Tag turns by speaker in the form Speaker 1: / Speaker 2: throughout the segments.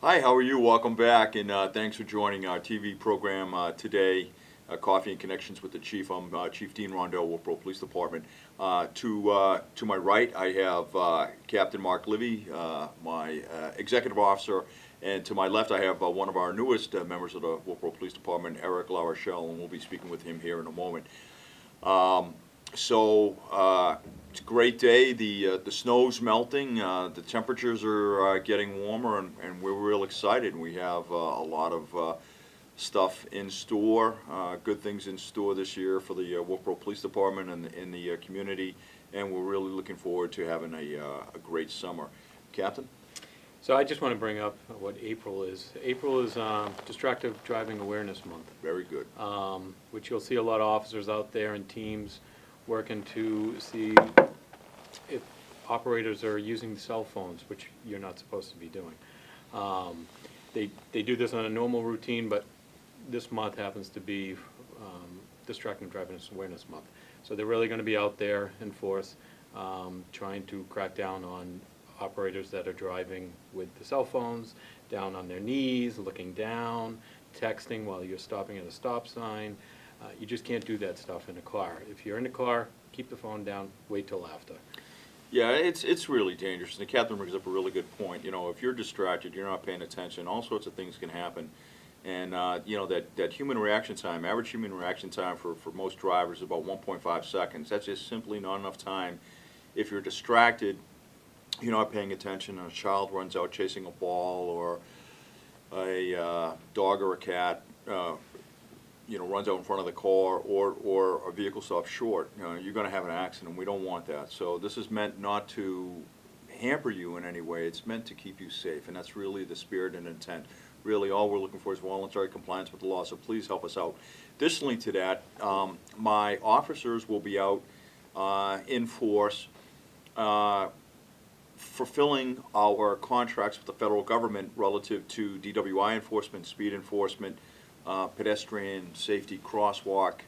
Speaker 1: Hi, how are you? Welcome back, and thanks for joining our TV program today, Coffee and Connections with the Chief. I'm Chief Dean Rondell, Wolfeboro Police Department. To my right, I have Captain Mark Livy, my Executive Officer, and to my left, I have one of our newest members of the Wolfeboro Police Department, Eric LaRochelle, and we'll be speaking with him here in a moment. It's a great day. The snow's melting. The temperatures are getting warmer, and we're real excited. We have a lot of stuff in store, good things in store this year for the Wolfeboro Police Department and in the community, and we're really looking forward to having a great summer. Captain?
Speaker 2: So I just want to bring up what April is. April is Distracted Driving Awareness Month,
Speaker 1: Very good.
Speaker 2: which you'll see a lot of officers out there and teams working to see if operators are using cell phones, which you're not supposed to be doing. They do this on a normal routine, but this month happens to be Distracted Driving Awareness Month. So they're really going to be out there in force trying to crack down on operators that are driving with the cell phones, down on their knees, looking down, texting while you're stopping at a stop sign. You just can't do that stuff in a car. If you're in a car, keep the phone down, wait till after.
Speaker 1: Yeah, it's really dangerous. And the captain brings up a really good point. You know, if you're distracted, you're not paying attention, all sorts of things can happen. And, you know, that human reaction time, average human reaction time for most drivers is about 1.5 seconds. That's just simply not enough time. If you're distracted, you're not paying attention, and a child runs out chasing a ball, or a dog or a cat runs out in front of the car, or a vehicle stops short, you're going to have an accident. We don't want that. So this is meant not to hamper you in any way. It's meant to keep you safe, and that's really the spirit and intent. Really, all we're looking for is voluntary compliance with the law, so please help us out. Additionally to that, my officers will be out in force fulfilling our contracts with the federal government relative to DWI enforcement, speed enforcement, pedestrian safety, crosswalk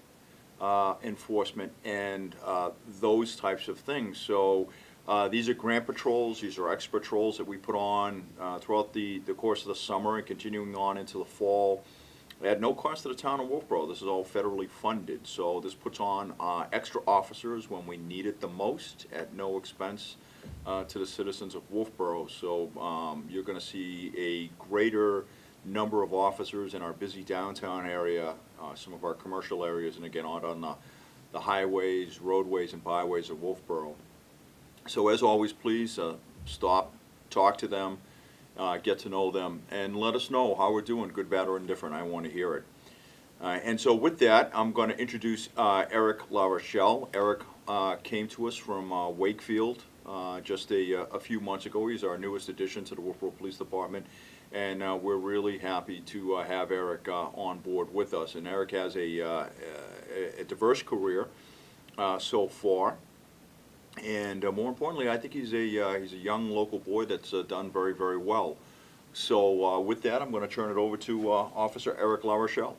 Speaker 1: enforcement, and those types of things. So these are grant patrols. These are extra patrols that we put on throughout the course of the summer and continuing on into the fall at no cost to the town of Wolfeboro. This is all federally funded. So this puts on extra officers when we need it the most at no expense to the citizens of Wolfeboro. So you're going to see a greater number of officers in our busy downtown area, some of our commercial areas, and again out on the highways, roadways, and byways of Wolfeboro. So as always, please stop, talk to them, get to know them, and let us know how we're doing, good, bad, or indifferent. I want to hear it. And so with that, I'm going to introduce Eric LaRochelle. Eric came to us from Wakefield just a few months ago. He's our newest addition to the Wolfeboro Police Department, and we're really happy to have Eric on board with us. And Eric has a diverse career so far, and more importantly, I think he's a young local boy that's done very, very well. So with that, I'm going to turn it over to Officer Eric LaRochelle.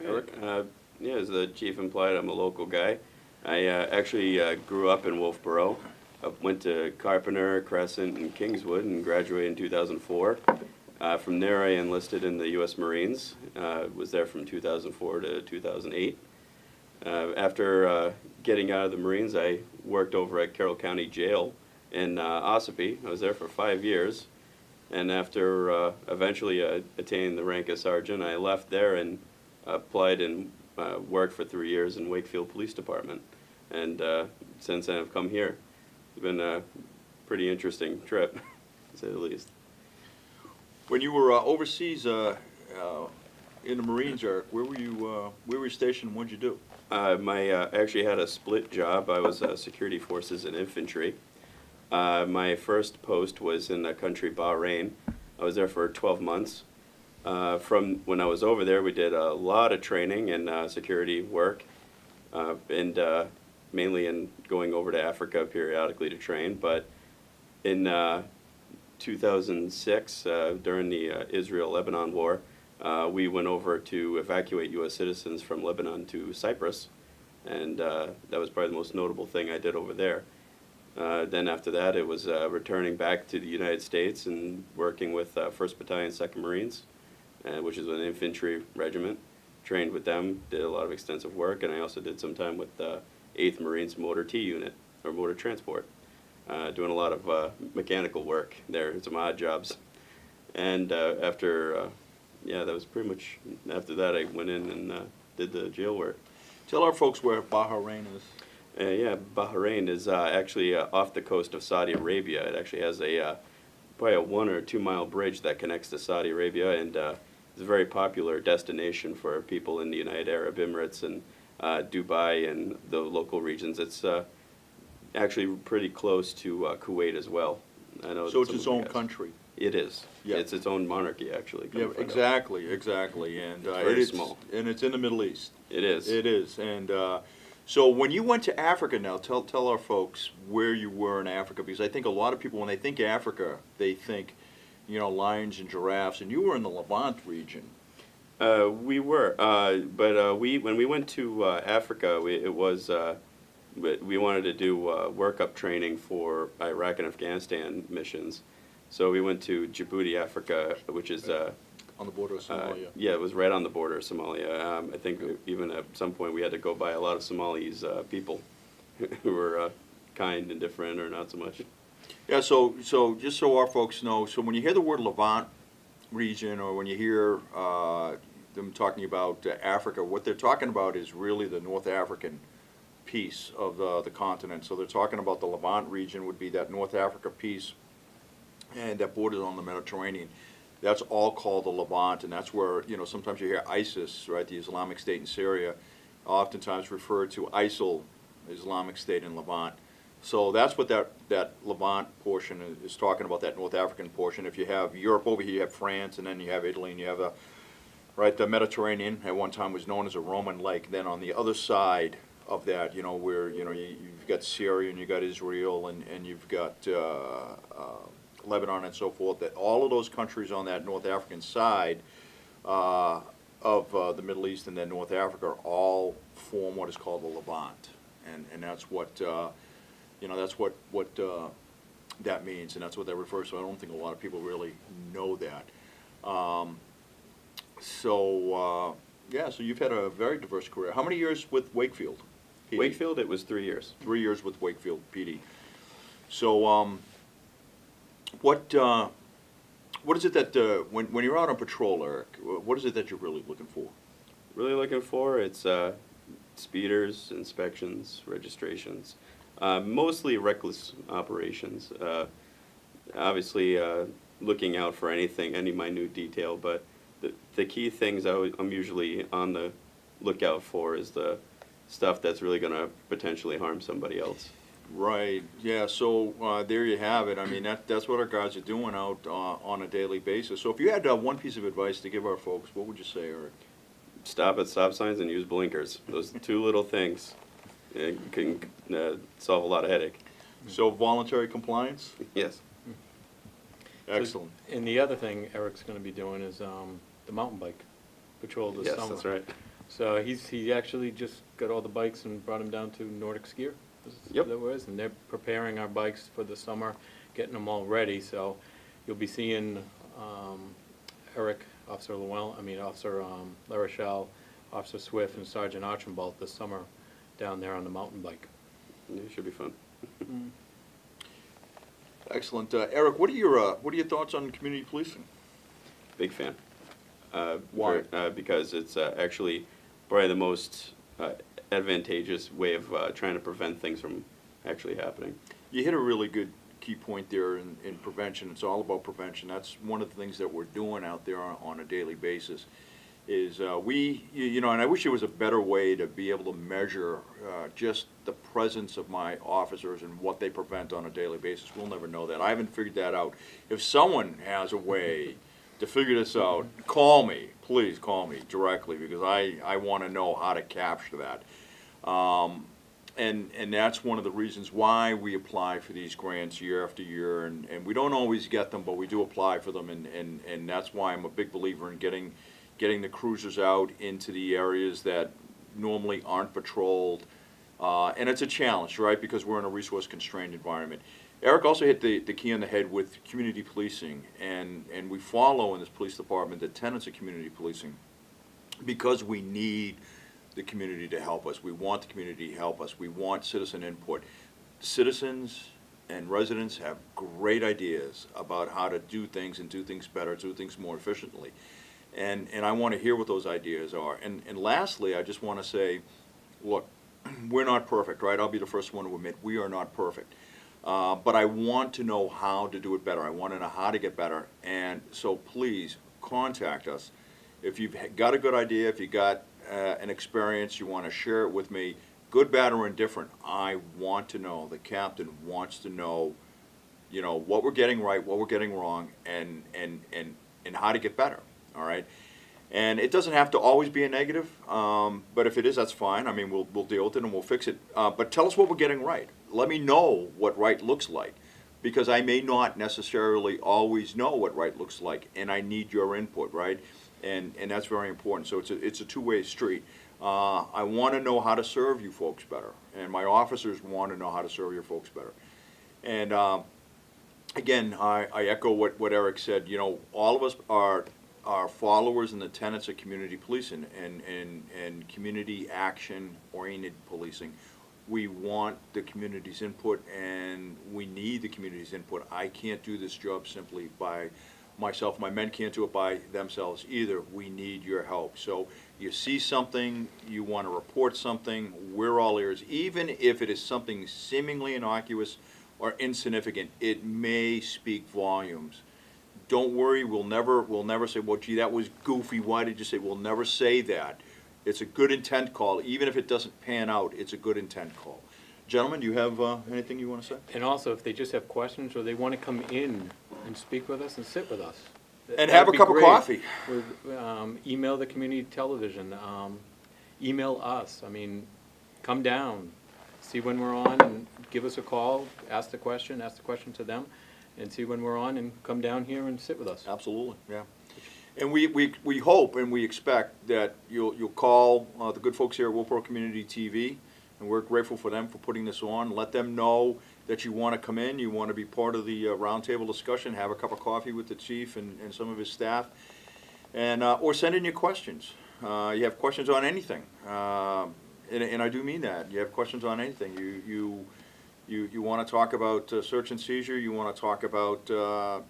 Speaker 1: Eric?
Speaker 3: Yeah, as the chief implied, I'm a local guy. I actually grew up in Wolfeboro. Went to Carpenter, Crescent, and Kingswood, and graduated in 2004. From there, I enlisted in the U.S. Marines. Was there from 2004 to 2008. After getting out of the Marines, I worked over at Carroll County Jail in Ossipee. I was there for 5 years. And after eventually attaining the rank of sergeant, I left there and applied and worked for 3 years in Wakefield Police Department. And since then, I've come here. It's been a pretty interesting trip, to say the least.
Speaker 1: When you were overseas in the Marines, Eric, where were you stationed? What did you do?
Speaker 3: I actually had a split job. I was security forces and infantry. My first post was in the country Bahrain. I was there for 12 months. From when I was over there, we did a lot of training and security work, and mainly in going over to Africa periodically to train. But in 2006, during the Israel-Lebanon war, we went over to evacuate U.S. citizens from Lebanon to Cyprus, and that was probably the most notable thing I did over there. Then after that, it was returning back to the United States and working with 1st Battalion, 2nd Marines, which is an infantry regiment. Trained with them, did a lot of extensive work, and I also did some time with the 8th Marines Motor T Unit, or Motor Transport, doing a lot of mechanical work there, some odd jobs. And after, yeah, that was pretty much, after that I went in and did the jail work.
Speaker 1: Tell our folks where Bahrain is.
Speaker 3: Yeah, Bahrain is actually off the coast of Saudi Arabia. It actually has a probably a 1 or 2 mile bridge that connects to Saudi Arabia, and it's a very popular destination for people in the United Arab Emirates and Dubai and the local regions. It's actually pretty close to Kuwait as well. I know.
Speaker 1: So it's its own country.
Speaker 3: It is.
Speaker 1: Yeah.
Speaker 3: It's its own monarchy, actually.
Speaker 1: Yeah, exactly, and
Speaker 3: very small.
Speaker 1: And it's in the Middle East.
Speaker 3: It is.
Speaker 1: It is, and so when you went to Africa now, tell our folks where you were in Africa, because I think a lot of people, when they think Africa, they think, you know, lions and giraffes, and you were in the Levant region.
Speaker 3: We were, but when we went to Africa, it was we wanted to do workup training for Iraq and Afghanistan missions. So we went to Djibouti, Africa, which is
Speaker 1: On the border of Somalia.
Speaker 3: yeah, it was right on the border of Somalia. I think even at some point we had to go by a lot of Somalis people who were kind and different, or not so much.
Speaker 1: Yeah, so just so our folks know, so when you hear the word Levant region, or when you hear them talking about Africa, what they're talking about is really the North African piece of the continent. So they're talking about the Levant region would be that North Africa piece, and that borders on the Mediterranean. That's all called the Levant, and that's where, you know, sometimes you hear ISIS, right, the Islamic State in Syria, oftentimes referred to ISIL, Islamic State in Levant. So that's what that Levant portion is talking about, that North African portion. If you have Europe over here, you have France, and then you have Italy, and you have the Mediterranean at one time was known as a Roman lake. Then on the other side of that, you know, where, you know, you've got Syria and you've got Israel and you've got Lebanon and so forth, that all of those countries on that North African side of the Middle East and then North Africa all form what is called the Levant. And that's what, you know, that's what that means, and that's what that refers to. I don't think a lot of people really know that. Yeah, so you've had a very diverse career. How many years with Wakefield PD?
Speaker 3: Wakefield, it was 3 years.
Speaker 1: 3 years with Wakefield PD. So, what is it that when you're out on patrol, Eric? What is it that you're really looking for?
Speaker 3: Really looking for, it's speeders, inspections, registrations, mostly reckless operations. Obviously, looking out for anything, any minute detail, but the key things I'm usually on the lookout for is the stuff that's really going to potentially harm somebody else.
Speaker 1: Right. Yeah. So there you have it. I mean, that's what our guys are doing out on a daily basis. So if you had one piece of advice to give our folks, what would you say, Eric?
Speaker 3: Stop at stop signs and use blinkers. Those two little things can solve a lot of headache.
Speaker 1: So voluntary compliance?
Speaker 3: Yes.
Speaker 1: Excellent.
Speaker 2: And the other thing Eric's going to be doing is the mountain bike patrol this summer.
Speaker 3: Yes, that's right.
Speaker 2: So he actually just got all the bikes and brought them down to Nordic Skier.
Speaker 3: Yep.
Speaker 2: That was, and they're preparing our bikes for the summer, getting them all ready. So you'll be seeing Eric, Officer Officer LaRochelle, Officer Swift, and Sergeant Archibald this summer down there on the mountain bike.
Speaker 3: Yeah, it should be fun.
Speaker 1: Excellent. Eric, what are your thoughts on community policing?
Speaker 3: Big fan.
Speaker 1: Why?
Speaker 3: Because it's actually probably the most advantageous way of trying to prevent things from actually happening.
Speaker 1: You hit a really good key point there in prevention. It's all about prevention. That's one of the things that we're doing out there on a daily basis. Is you know, and I wish there was a better way to be able to measure just the presence of my officers and what they prevent on a daily basis. We'll never know that. I haven't figured that out. If someone has a way to figure this out, call me. Please call me directly, because I want to know how to capture that. And that's one of the reasons why we apply for these grants year after year, and we don't always get them, but we do apply for them, and that's why I'm a big believer in getting the cruisers out into the areas that normally aren't patrolled, And it's a challenge, right, because we're in a resource-constrained environment. Eric also hit the key on the head with community policing, and we follow in this police department the tenets of community policing because we need the community to help us. We want the community to help us. We want citizen input. Citizens and residents have great ideas about how to do things and do things better, do things more efficiently. And I want to hear what those ideas are. And lastly, I just want to say, look, we're not perfect, right? I'll be the first one to admit we are not perfect. But I want to know how to do it better. I want to know how to get better. And so please contact us. If you've got a good idea, if you got an experience, you want to share it with me, good, bad, or indifferent, I want to know. The captain wants to know, you know, what we're getting right, what we're getting wrong, and how to get better, all right? And it doesn't have to always be a negative, but if it is, that's fine. I mean, we'll deal with it and we'll fix it. But tell us what we're getting right. Let me know what right looks like, because I may not necessarily always know what right looks like, and I need your input, right? And that's very important. So it's a two-way street. I want to know how to serve you folks better, and my officers want to know how to serve your folks better. And again, I echo what Eric said. You know, all of us are followers in the tenets of community policing and community action-oriented policing. We want the community's input, and we need the community's input. I can't do this job simply by myself. My men can't do it by themselves either. We need your help. So you see something, you want to report something, we're all ears. Even if it is something seemingly innocuous or insignificant, it may speak volumes. Don't worry, we'll never say, well, gee, that was goofy, why did you say? We'll never say that. It's a good intent call. Even if it doesn't pan out, it's a good intent call. Gentlemen, do you have anything you want to say?
Speaker 2: And also, if they just have questions or they want to come in and speak with us and sit with us.
Speaker 1: And have a cup of coffee.
Speaker 2: Email the community television, email us. I mean, come down, see when we're on and give us a call, ask the question to them, and see when we're on and come down here and sit with us.
Speaker 1: Absolutely, yeah. And we hope and we expect that you'll call the good folks here at Wolfeboro Community TV, and we're grateful for them for putting this on. Let them know that you want to come in, you want to be part of the roundtable discussion, have a cup of coffee with the chief and some of his staff, and or send in your questions. You have questions on anything, and I do mean that. You have questions on anything. You want to talk about search and seizure, you want to talk about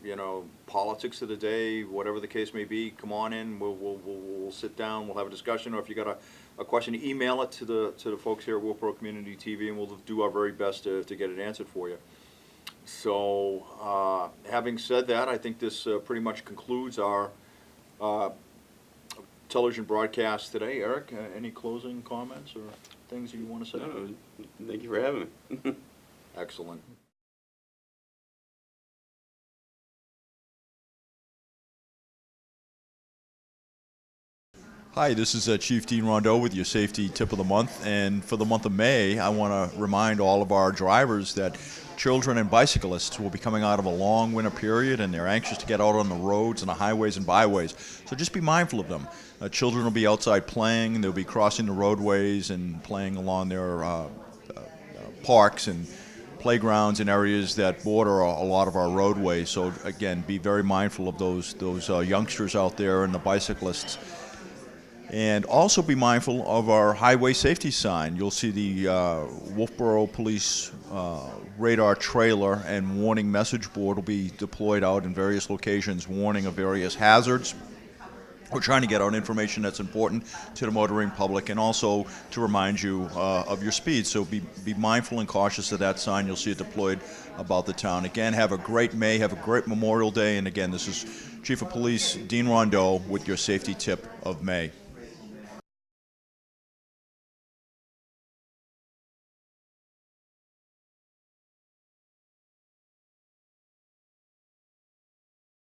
Speaker 1: you know, politics of the day, whatever the case may be, come on in, we'll sit down, we'll have a discussion, or if you got a question, email it to the folks here at Wolfeboro Community TV, and we'll do our very best to get it answered for you. So having said that, I think this pretty much concludes our television broadcast today. Eric, any closing comments or things that you want to say?
Speaker 3: No, thank you for having me.
Speaker 1: Excellent.
Speaker 4: Hi, this is Chief Dean Rondeau with your safety tip of the month, and for the month of May I want to remind all of our drivers that children and bicyclists will be coming out of a long winter period, and they're anxious to get out on the roads and the highways and byways, so just be mindful of them. Children will be outside playing, they'll be crossing the roadways and playing along their parks and playgrounds in areas that border a lot of our roadways, so again, be very mindful of those youngsters out there and the bicyclists. And also be mindful of our highway safety sign. You'll see the Wolfeboro Police radar trailer and warning message board will be deployed out in various locations, warning of various hazards. We're trying to get out information that's important to the motoring public, and also to remind you of your speed. So be mindful and cautious of that sign. You'll see it deployed about the town. Again, have a great May, have a great Memorial Day, and again, this is Chief of Police Dean Rondeau with your safety tip of May.